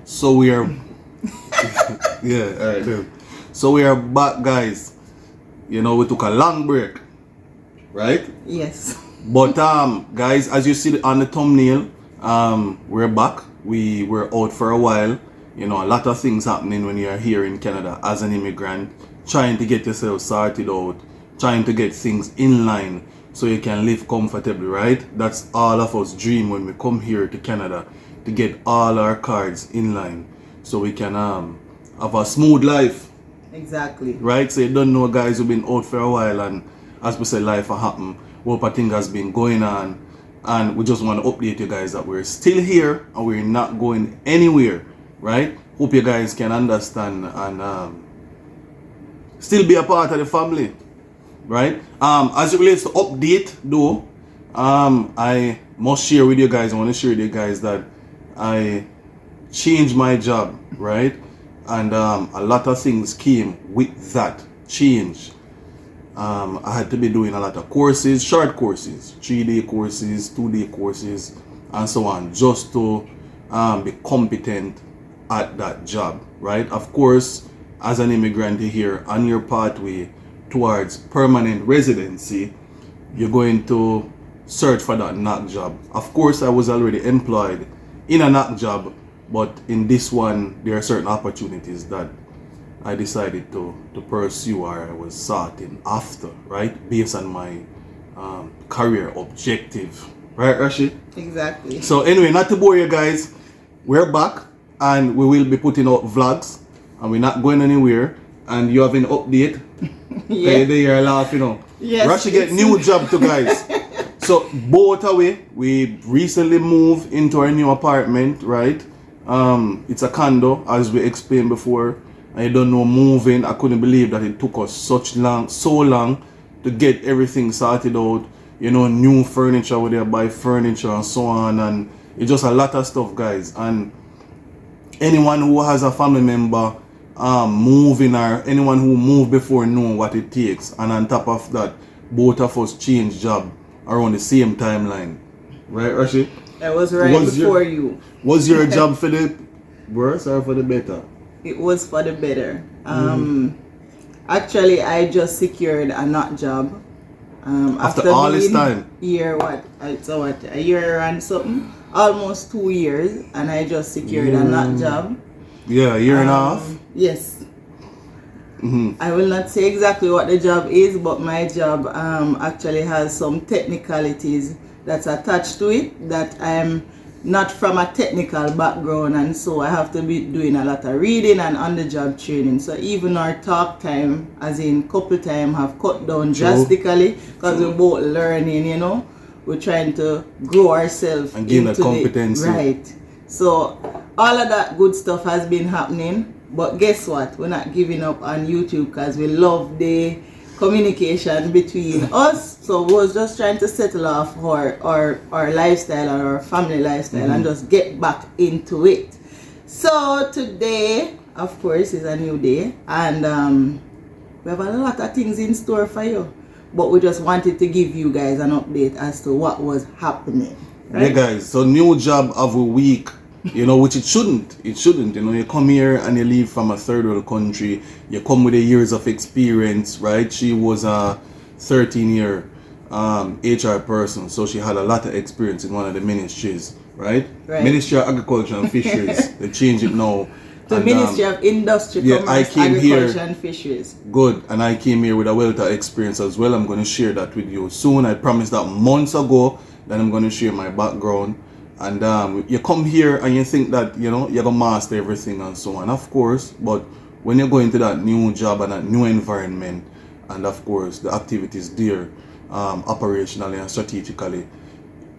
So we are, yeah, alright then. So we are back, guys. You know, we took a long break, right? Yes. But guys, as you see on the thumbnail, we're back. We were out for a while. You know, a lot of things happening when you're here in Canada as an immigrant, trying to get yourself sorted out, trying to get things in line so you can live comfortably, right? That's all of us dream when we come here to Canada, to get all our cards in line so we can have a smooth life. Exactly. Right? So you don't know, guys, who've been out for a while, and as we say, life will happen. What I think has been going on, and we just want to update you guys that we're still here and we're not going anywhere, right? Hope you guys can understand and still be a part of the family, right? As it relates to update though, I must share with you guys, I want to share with you guys that I changed my job, right? And a lot of things came with that change. I had to be doing a lot of courses, short courses, 3-day courses, 2-day courses, and so on, just to be competent at that job, right? Of course, as an immigrant here, on your pathway towards permanent residency, you're going to search for that knock job. Of course, I was already employed in a knock job, but in this one, there are certain opportunities that I decided to pursue, or I was sorting after, right? Based on my career objective. Right, Rashid? Exactly. So anyway, not to bore you guys, we're back and we will be putting out vlogs and we're not going anywhere. And you have an update. Yeah. They are laughing, you know. Yes, Rashid get new job too, guys. So both away, we recently moved into our new apartment, right? It's a condo, as we explained before. I don't know, moving. I couldn't believe that it took us so long to get everything sorted out. You know, new furniture, we there buy furniture and so on, and it's just a lot of stuff, guys. And anyone who has a family member moving, or anyone who moved before know what it takes. And on top of that, both of us changed job around the same timeline, right, Rashid? I was right before you. Was your job for the worse or for the better? It was for the better. Actually, I just secured a not job. After all this time? A year and something. Almost 2 years, and I just secured a not job. Yeah, a year and a half? Yes. I will not say exactly what the job is, but my job actually has some technicalities that's attached to it that I'm not from a technical background, and so I have to be doing a lot of reading and on-the-job training. So even our talk time, as in couple time, have cut down drastically because we're both learning, you know. We're trying to grow ourselves and gain a competency. Right. So all of that good stuff has been happening, but guess what? We're not giving up on YouTube because we love the communication between us. So we was just trying to settle off our lifestyle, or our family lifestyle, and just get back into it. So today, of course, is a new day, and we have a lot of things in store for you. But we just wanted to give you guys an update as to what was happening. Right? Yeah, guys. So new job of a week, you know, which it shouldn't. It shouldn't. You know, you come here and you leave from a third world country. You come with the years of experience, right? She was a 13-year HR person, so she had a lot of experience in one of the ministries, right? Ministry of Agriculture and Fisheries. They changed it now. The Ministry of Industry, Commerce, Agriculture and Fisheries. Good. And I came here with a wealth of experience as well. I'm going to share that with you soon. I promised that months ago that I'm going to share my background. And you come here and you think that, you know, you're going to master everything and so on. Of course, but when you go into that new job and that new environment, and of course the activities there, operationally and strategically,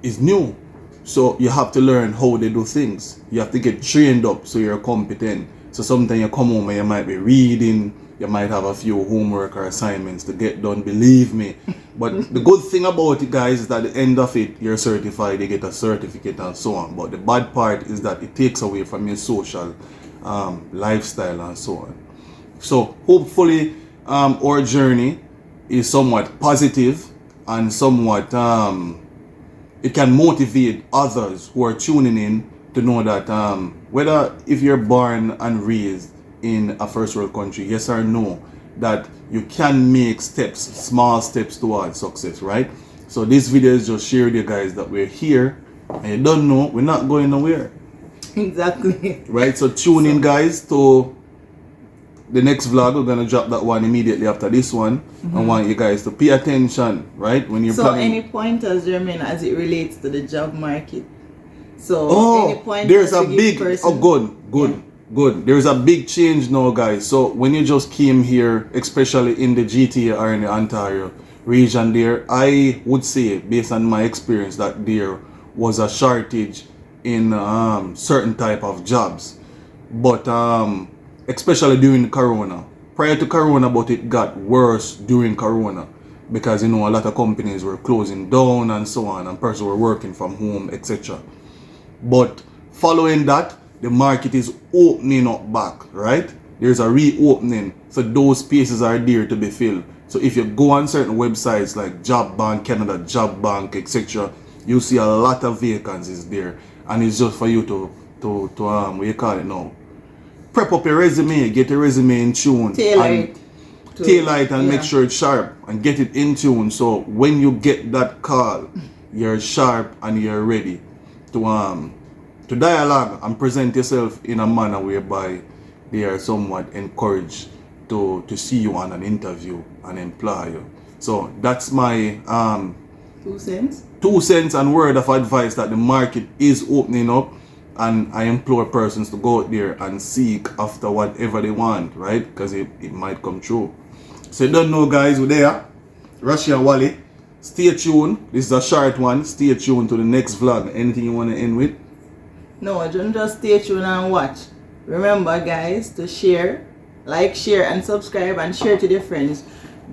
is new. So you have to learn how they do things. You have to get trained up so you're competent. So sometimes you come home and you might be reading, you might have a few homework or assignments to get done, believe me. But the good thing about it, guys, is that at the end of it, you're certified, you get a certificate and so on. But the bad part is that it takes away from your social lifestyle and so on. So hopefully our journey is somewhat positive and somewhat it can motivate others who are tuning in to know that whether if you're born and raised in a first world country, yes or no, that you can make steps, small steps towards success, right? So this video is just share with you guys that we're here, and you don't know, we're not going nowhere. Exactly. Right, so tune in guys to the next vlog. We're gonna drop that one immediately after this one. I want you guys to pay attention, right? When you're So planning. any pointers, Jermaine, as it relates to the job market? So any pointers there's a to give big person? good. There's a big change now, guys. So when you just came here, especially in the GTA or in the Ontario region there, I would say, based on my experience, that there was a shortage in certain type of jobs. But especially during Corona. Prior to Corona, but it got worse during Corona. Because, you know, a lot of companies were closing down and so on, and persons were working from home, etc. But following that, the market is opening up back, right? There's a reopening, so those spaces are there to be filled. So if you go on certain websites like Job Bank Canada, Job Bank, etc., you see a lot of vacancies there, and it's just for you to what you call it now, prep up your resume, get your resume in tune, Tailor it and make sure it's sharp and get it in tune. So when you get that call, you're sharp and you're ready to dialogue and present yourself in a manner whereby they are somewhat encouraged to see you on an interview and employ you. So that's my 2 cents and word of advice that the market is opening up, and I implore persons to go out there and seek after whatever they want, right? Because it might come true. So you don't know, guys, we're there. Rashi and Wally. Stay tuned. This is a short one. Stay tuned to the next vlog. Anything you want to end with? No, don't just stay tuned and watch. Remember, guys, to share, like, share, and subscribe, and share to your friends.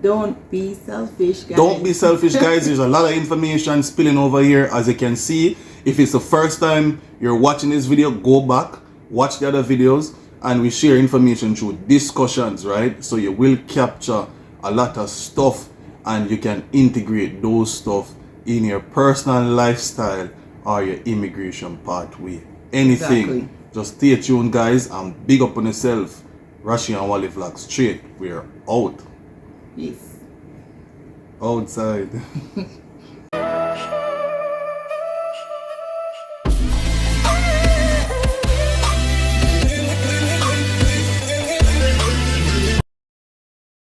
Don't be selfish, guys. Don't be selfish, guys. There's a lot of information spilling over here, as you can see. If it's the first time you're watching this video, go back, watch the other videos, and we share information through discussions, right? So you will capture a lot of stuff, and you can integrate those stuff in your personal lifestyle or your immigration pathway. Anything. Exactly. Just stay tuned, guys, and big up on yourself. Rashi and Wally Vlog straight. We're out. Peace. Outside.